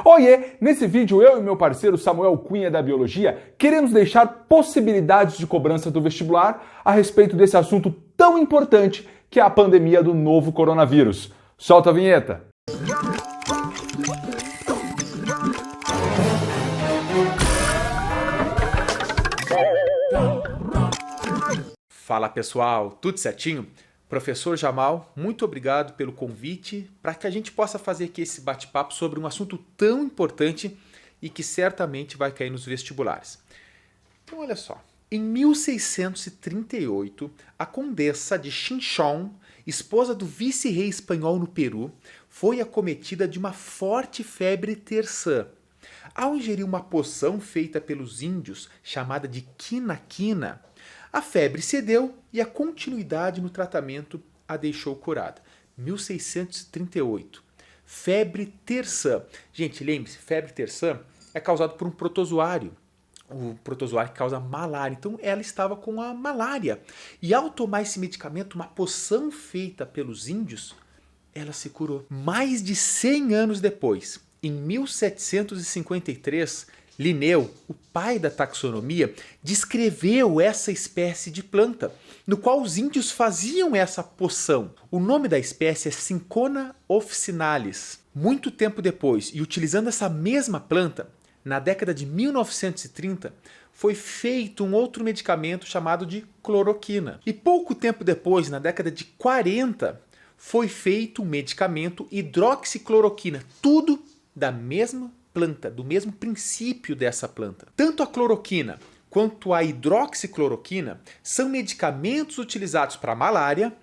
Oiê! Nesse vídeo eu e meu parceiro Samuel Cunha da Biologia queremos deixar possibilidades de cobrança do vestibular a respeito desse assunto tão importante que é a pandemia do novo coronavírus. Solta a vinheta! Fala pessoal, tudo certinho? Professor Jamal, muito obrigado pelo convite para que a gente possa fazer aqui esse bate-papo sobre um assunto tão importante e que certamente vai cair nos vestibulares. Então olha só, em 1638, a condessa de Chinchón, esposa do vice-rei espanhol no Peru, foi acometida de uma forte febre terçã. Ao ingerir uma poção feita pelos índios, chamada de quina-quina, a febre cedeu e a continuidade no tratamento a deixou curada. 1638. Febre terçã. Gente, lembre-se, febre terçã é causada por um protozoário. O protozoário que causa malária. Então ela estava com a malária. E ao tomar esse medicamento, uma poção feita pelos índios, ela se curou. Mais de 100 anos depois, em 1753, Linneu, o pai da taxonomia, descreveu essa espécie de planta, no qual os índios faziam essa poção. O nome da espécie é Cinchona officinalis. Muito tempo depois, e utilizando essa mesma planta, na década de 1930, foi feito um outro medicamento chamado de cloroquina. E pouco tempo depois, na década de 40, foi feito um medicamento hidroxicloroquina. Tudo da mesma planta, do mesmo princípio dessa planta. Tanto a cloroquina quanto a hidroxicloroquina são medicamentos utilizados para a malária,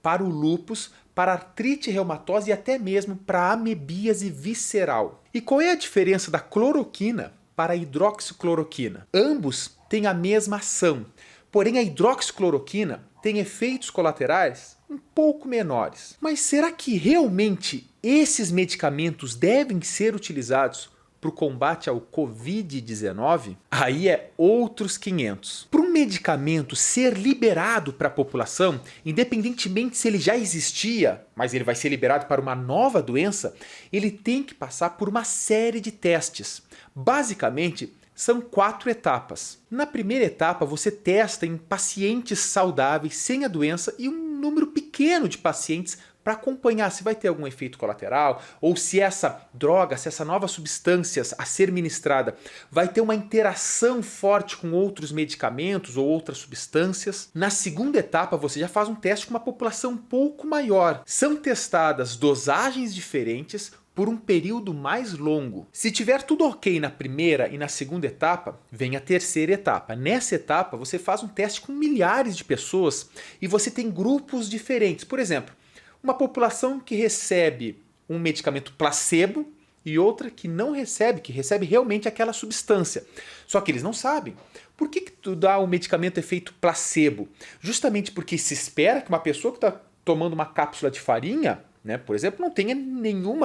para o lúpus, para a artrite reumatosa e até mesmo para a amebíase visceral. E qual é a diferença da cloroquina para a hidroxicloroquina? Ambos têm a mesma ação, porém a hidroxicloroquina tem efeitos colaterais um pouco menores. Mas será que realmente esses medicamentos devem ser utilizados para o combate ao Covid-19? Aí é outros 500. Para um medicamento ser liberado para a população, independentemente se ele já existia, mas ele vai ser liberado para uma nova doença, ele tem que passar por uma série de testes. Basicamente, são 4 etapas. Na primeira etapa, você testa em pacientes saudáveis, sem a doença, e um número pequeno de pacientes para acompanhar se vai ter algum efeito colateral ou se essa droga, se essa nova substância a ser ministrada vai ter uma interação forte com outros medicamentos ou outras substâncias. Na segunda etapa, você já faz um teste com uma população um pouco maior. São testadas dosagens diferentes por um período mais longo. Se tiver tudo ok na primeira e na segunda etapa, vem a terceira etapa. Nessa etapa, você faz um teste com milhares de pessoas e você tem grupos diferentes. Por exemplo, uma população que recebe um medicamento placebo e outra que não recebe, que recebe realmente aquela substância. Só que eles não sabem. Por que tu dá um medicamento efeito placebo? Justamente porque se espera que uma pessoa que está tomando uma cápsula de farinha, né, por exemplo, não tenha nenhum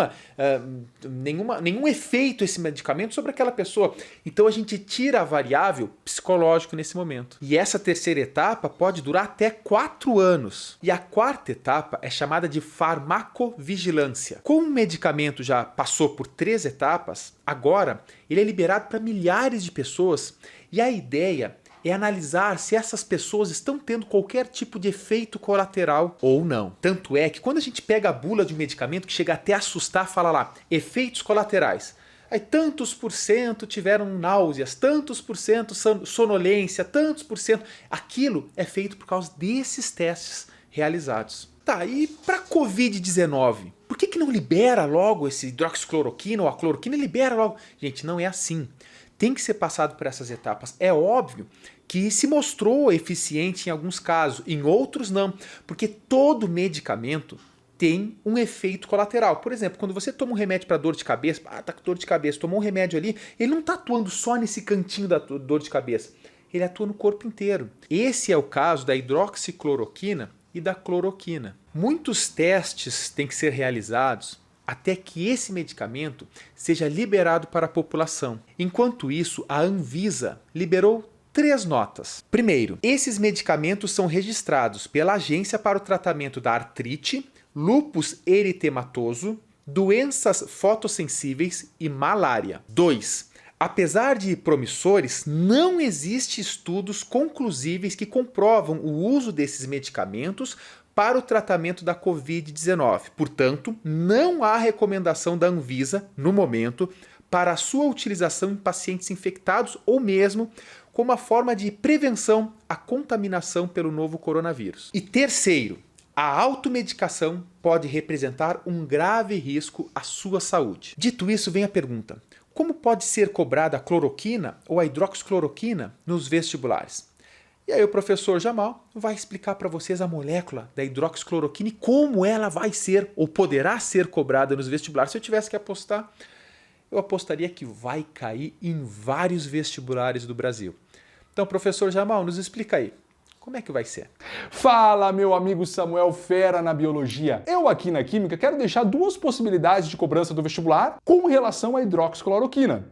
efeito esse medicamento sobre aquela pessoa. Então a gente tira a variável psicológico nesse momento. E essa terceira etapa pode durar até 4 anos. E a quarta etapa é chamada de farmacovigilância. Como o medicamento já passou por 3 etapas, agora ele é liberado para milhares de pessoas e a ideia é analisar se essas pessoas estão tendo qualquer tipo de efeito colateral ou não. Tanto é que quando a gente pega a bula de um medicamento que chega até a assustar, fala lá, efeitos colaterais. Aí tantos por cento tiveram náuseas, tantos por cento sonolência, tantos por cento. Aquilo é feito por causa desses testes realizados. Tá, e para Covid-19? Por que não libera logo esse hidroxicloroquina ou a cloroquina? Libera logo. Gente, não é assim. Tem que ser passado por essas etapas. É óbvio que se mostrou eficiente em alguns casos, em outros não, porque todo medicamento tem um efeito colateral. Por exemplo, quando você toma um remédio para dor de cabeça, tá com dor de cabeça, tomou um remédio ali, ele não está atuando só nesse cantinho da dor de cabeça, ele atua no corpo inteiro. Esse é o caso da hidroxicloroquina e da cloroquina. Muitos testes têm que ser realizados até que esse medicamento seja liberado para a população. Enquanto isso, a Anvisa liberou 3 notas. Primeiro, esses medicamentos são registrados pela Agência para o Tratamento da Artrite, Lúpus Eritematoso doenças fotossensíveis e malária. 2. Apesar de promissores, não existem estudos conclusíveis que comprovam o uso desses medicamentos para o tratamento da Covid-19. Portanto, não há recomendação da Anvisa, no momento, para a sua utilização em pacientes infectados ou mesmo como uma forma de prevenção à contaminação pelo novo coronavírus. E terceiro, a automedicação pode representar um grave risco à sua saúde. Dito isso, vem a pergunta: como pode ser cobrada a cloroquina ou a hidroxicloroquina nos vestibulares? E aí o professor Jamal vai explicar para vocês a molécula da hidroxicloroquina e como ela vai ser ou poderá ser cobrada nos vestibulares. Se eu tivesse que apostar, eu apostaria que vai cair em vários vestibulares do Brasil. Então, professor Jamal, nos explica aí. Como é que vai ser? Fala, meu amigo Samuel Fera na biologia. Eu aqui na química quero deixar duas possibilidades de cobrança do vestibular com relação à hidroxicloroquina.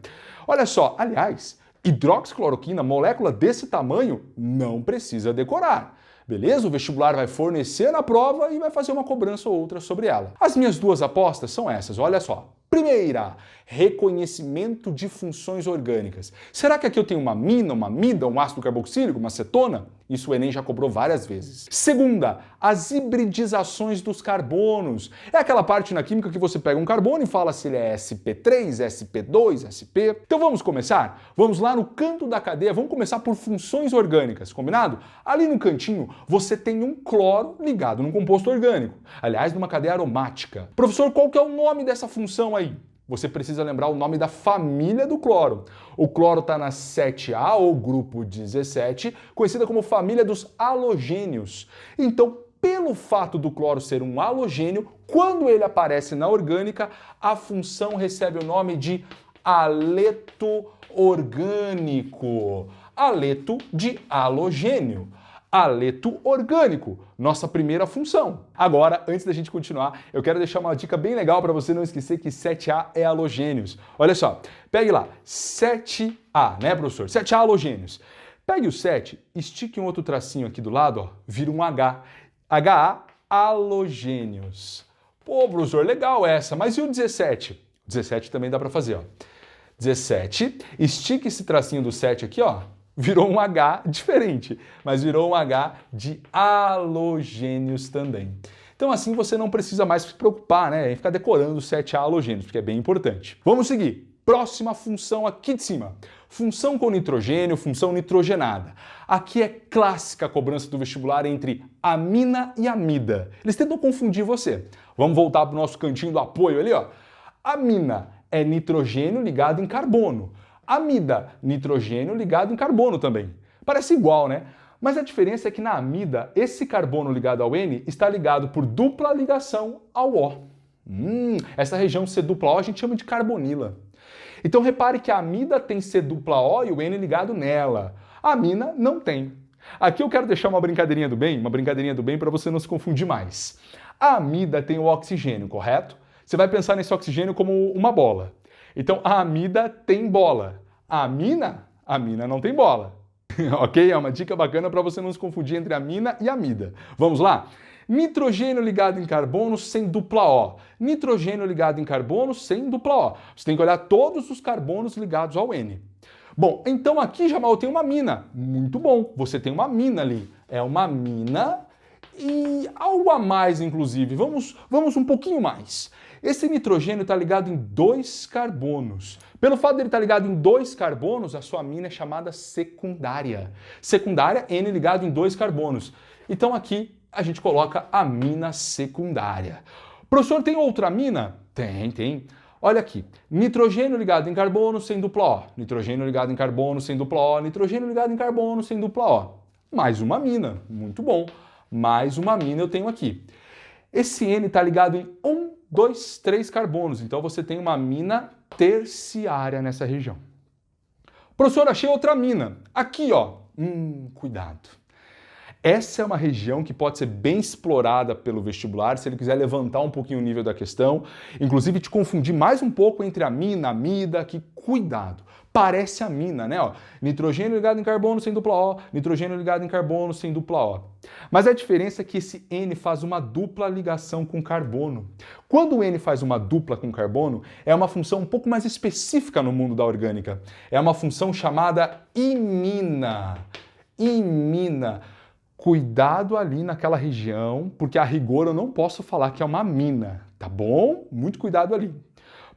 Olha só, aliás, hidroxicloroquina, molécula desse tamanho, não precisa decorar. Beleza? O vestibular vai fornecer na prova e vai fazer uma cobrança ou outra sobre ela. As minhas duas apostas são essas, olha só. Primeira, reconhecimento de funções orgânicas. Será que aqui eu tenho uma amina, uma amida, um ácido carboxílico, uma cetona? Isso o Enem já cobrou várias vezes. Segunda, as hibridizações dos carbonos. É aquela parte na química que você pega um carbono e fala se ele é sp3, sp2, sp. Então vamos começar? Vamos lá no canto da cadeia, vamos começar por funções orgânicas, combinado? Ali no cantinho você tem um cloro ligado num composto orgânico. Aliás, numa cadeia aromática. Professor, qual que é o nome dessa função aí? Você precisa lembrar o nome da família do cloro. O cloro está na 7A, ou grupo 17, conhecida como família dos halogênios. Então, pelo fato do cloro ser um halogênio, quando ele aparece na orgânica, a função recebe o nome de haleto orgânico. Haleto de halogênio. Haleto orgânico, nossa primeira função. Agora, antes da gente continuar, eu quero deixar uma dica bem legal para você não esquecer que 7A é halogênios. Olha só, pegue lá, 7A, né, professor? 7A halogênios. Pegue o 7, estique um outro tracinho aqui do lado, ó, vira um H. HA halogênios. Pô, professor, legal essa, mas e o 17? O 17 também dá para fazer, ó. 17, estique esse tracinho do 7 aqui, ó. Virou um H diferente, mas virou um H de halogênios também. Então assim você não precisa mais se preocupar, né, em ficar decorando os 7 halogênios, porque é bem importante. Vamos seguir. Próxima função aqui de cima. Função com nitrogênio, função nitrogenada. Aqui é clássica a cobrança do vestibular entre amina e amida. Eles tentam confundir você. Vamos voltar para o nosso cantinho do apoio ali, ó. Amina é nitrogênio ligado em carbono. Amida, nitrogênio ligado em carbono também. Parece igual, né? Mas a diferença é que na amida, esse carbono ligado ao N está ligado por dupla ligação ao O. Essa região C dupla O a gente chama de carbonila. Então repare que a amida tem C dupla O e o N ligado nela. A amina não tem. Aqui eu quero deixar uma brincadeirinha do bem para você não se confundir mais. A amida tem o oxigênio, correto? Você vai pensar nesse oxigênio como uma bola. Então, a amida tem bola. A amina não tem bola. Ok? É uma dica bacana para você não se confundir entre amina e amida. Vamos lá? Nitrogênio ligado em carbono sem dupla O. Nitrogênio ligado em carbono sem dupla O. Você tem que olhar todos os carbonos ligados ao N. Bom, então aqui, Jamal, eu tenho uma amina. Muito bom, você tem uma amina ali. É uma amina e algo a mais, inclusive. Vamos um pouquinho mais. Esse nitrogênio está ligado em 2 carbonos. Pelo fato dele estar ligado em 2 carbonos, a sua amina é chamada secundária. Secundária, N ligado em 2 carbonos. Então aqui a gente coloca amina secundária. Professor, tem outra amina? Tem. Olha aqui, nitrogênio ligado em carbono sem dupla O. Nitrogênio ligado em carbono sem dupla O. Nitrogênio ligado em carbono sem dupla O. Mais uma amina, muito bom. Mais uma amina eu tenho aqui. Esse N está ligado em 1, 2, 3 carbonos, então você tem uma amina terciária nessa região. Professor, achei outra amina. Aqui, ó. Cuidado. Essa é uma região que pode ser bem explorada pelo vestibular, se ele quiser levantar um pouquinho o nível da questão, inclusive te confundir mais um pouco entre amina, amida, que cuidado. Parece amina, né? Ó, nitrogênio ligado em carbono sem dupla O, nitrogênio ligado em carbono sem dupla O. Mas a diferença é que esse N faz uma dupla ligação com carbono. Quando o N faz uma dupla com carbono, é uma função um pouco mais específica no mundo da orgânica. É uma função chamada imina. Imina. Cuidado ali naquela região, porque a rigor eu não posso falar que é uma amina, tá bom? Muito cuidado ali.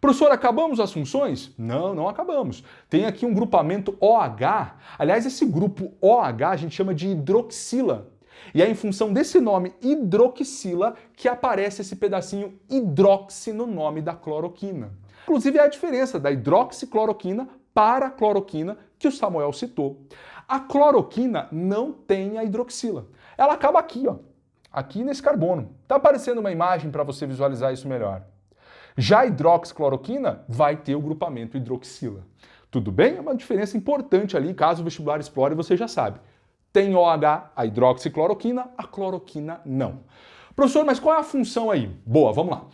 Professor, acabamos as funções? Não, não acabamos. Tem aqui um grupamento OH. Aliás, esse grupo OH a gente chama de hidroxila. E é em função desse nome hidroxila que aparece esse pedacinho hidroxi no nome da cloroquina. Inclusive é a diferença da hidroxicloroquina para a cloroquina que o Samuel citou. A cloroquina não tem a hidroxila. Ela acaba aqui, ó, aqui nesse carbono. Tá aparecendo uma imagem para você visualizar isso melhor. Já a hidroxicloroquina vai ter o grupamento hidroxila. Tudo bem? É uma diferença importante ali, caso o vestibular explore, você já sabe. Tem OH, a hidroxicloroquina, a cloroquina não. Professor, mas qual é a função aí? Boa, vamos lá.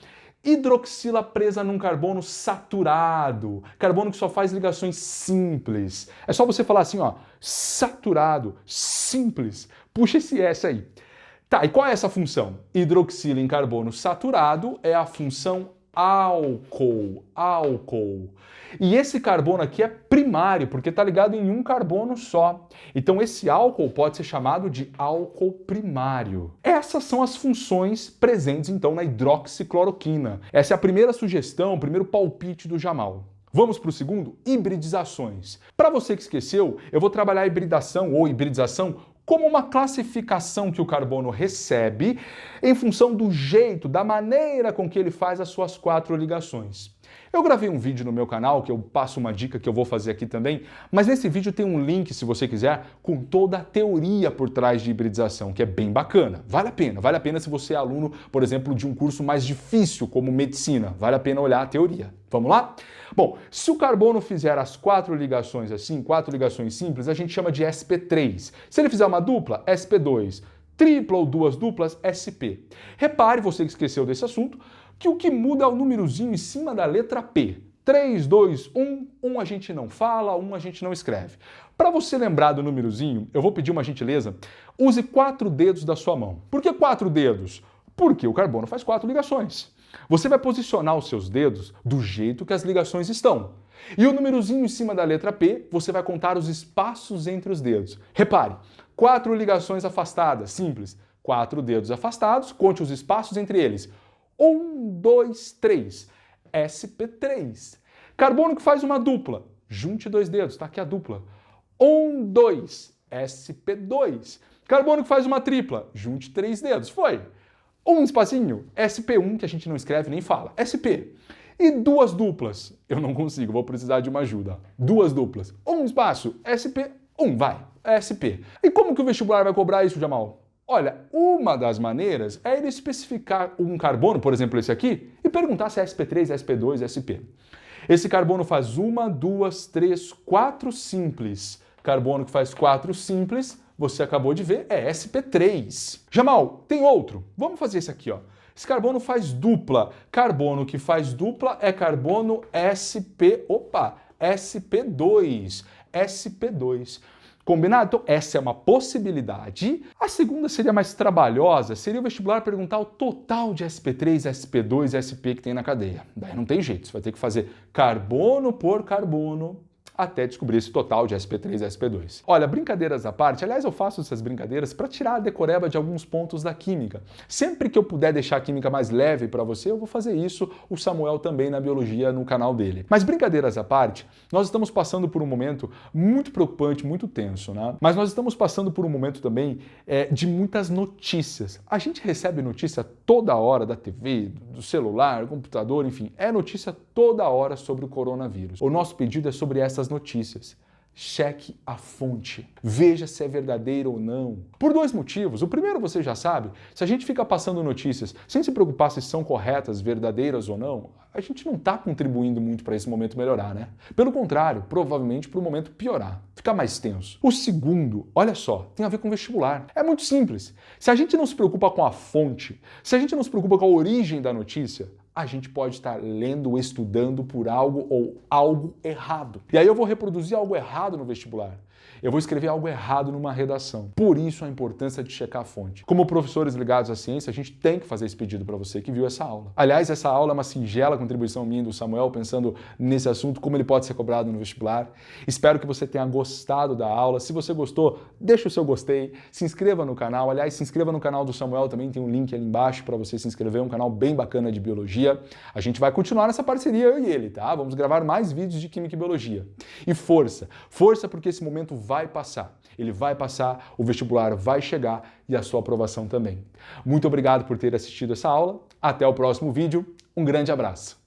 Hidroxila presa num carbono saturado, carbono que só faz ligações simples. É só você falar assim, ó, saturado, simples. Puxa esse S aí. Tá, e qual é essa função? Hidroxila em carbono saturado é a função álcool. E esse carbono aqui é primário, porque está ligado em um carbono só. Então esse álcool pode ser chamado de álcool primário. Essas são as funções presentes então na hidroxicloroquina. Essa é a primeira sugestão, o primeiro palpite do Jamal. Vamos para o segundo? Hibridizações. Para você que esqueceu, eu vou trabalhar a hibridação ou hibridização como uma classificação que o carbono recebe em função do jeito, da maneira com que ele faz as suas 4 ligações. Eu gravei um vídeo no meu canal, que eu passo uma dica que eu vou fazer aqui também, mas nesse vídeo tem um link, se você quiser, com toda a teoria por trás de hibridização, que é bem bacana. Vale a pena se você é aluno, por exemplo, de um curso mais difícil, como medicina. Vale a pena olhar a teoria. Vamos lá? Bom, se o carbono fizer as 4 ligações assim, 4 ligações simples, a gente chama de sp3. Se ele fizer uma dupla, sp2. Tripla ou 2 duplas, sp. Repare, você que esqueceu desse assunto, que o que muda é o númerozinho em cima da letra P. 3, 2, 1, 1 a gente não fala, 1 a gente não escreve. Para você lembrar do númerozinho, eu vou pedir uma gentileza, use 4 dedos da sua mão. Por que 4 dedos? Porque o carbono faz 4 ligações. Você vai posicionar os seus dedos do jeito que as ligações estão. E o númerozinho em cima da letra P, você vai contar os espaços entre os dedos. Repare, 4 ligações afastadas, simples. 4 dedos afastados, conte os espaços entre eles. 1, 2, 3. sp3. Carbono que faz uma dupla. Junte 2 dedos, tá aqui a dupla. 1, 2. sp2. Carbono que faz uma tripla. Junte 3 dedos. Foi. Um espacinho. sp1, que a gente não escreve nem fala. sp. E 2 duplas. Eu não consigo, vou precisar de uma ajuda. 2 duplas. Um espaço. sp1, vai. sp. E como que o vestibular vai cobrar isso, Jamal? Olha, uma das maneiras é ele especificar um carbono, por exemplo esse aqui, e perguntar se é sp3, sp2, sp. Esse carbono faz 1, 2, 3, 4 simples. Carbono que faz 4 simples, você acabou de ver, é sp3. Jamal, tem outro. Vamos fazer esse aqui, ó. Esse carbono faz dupla. Carbono que faz dupla é carbono sp2. sp2. Combinado? Então, essa é uma possibilidade. A segunda seria mais trabalhosa, seria o vestibular perguntar o total de sp3, sp2 e sp que tem na cadeia. Daí não tem jeito, você vai ter que fazer carbono por carbono até descobrir esse total de sp3 e sp2. Olha, brincadeiras à parte, aliás eu faço essas brincadeiras para tirar a decoreba de alguns pontos da química. Sempre que eu puder deixar a química mais leve para você, eu vou fazer isso, o Samuel também na biologia no canal dele. Mas brincadeiras à parte, nós estamos passando por um momento muito preocupante, muito tenso, né? Mas nós estamos passando por um momento também de muitas notícias. A gente recebe notícia toda hora da TV, do celular, do computador, enfim, é notícia toda hora sobre o coronavírus. O nosso pedido é sobre essas notícias. Cheque a fonte. Veja se é verdadeiro ou não. Por 2 motivos. O primeiro você já sabe. Se a gente fica passando notícias sem se preocupar se são corretas, verdadeiras ou não, a gente não está contribuindo muito para esse momento melhorar, né? Pelo contrário, provavelmente para o momento piorar. Ficar mais tenso. O segundo, olha só, tem a ver com vestibular. É muito simples. Se a gente não se preocupa com a fonte, se a gente não se preocupa com a origem da notícia, a gente pode estar lendo ou estudando por algo ou algo errado. E aí eu vou reproduzir algo errado no vestibular. Eu vou escrever algo errado numa redação. Por isso a importância de checar a fonte. Como professores ligados à ciência, a gente tem que fazer esse pedido para você que viu essa aula. Aliás, essa aula é uma singela contribuição minha e do Samuel, pensando nesse assunto, como ele pode ser cobrado no vestibular. Espero que você tenha gostado da aula. Se você gostou, deixa o seu gostei, se inscreva no canal. Aliás, se inscreva no canal do Samuel, também tem um link ali embaixo para você se inscrever, um canal bem bacana de biologia. A gente vai continuar nessa parceria, eu e ele, tá? Vamos gravar mais vídeos de química e biologia. E força, força porque esse momento vai passar. Ele vai passar, o vestibular vai chegar e a sua aprovação também. Muito obrigado por ter assistido essa aula. Até o próximo vídeo. Um grande abraço.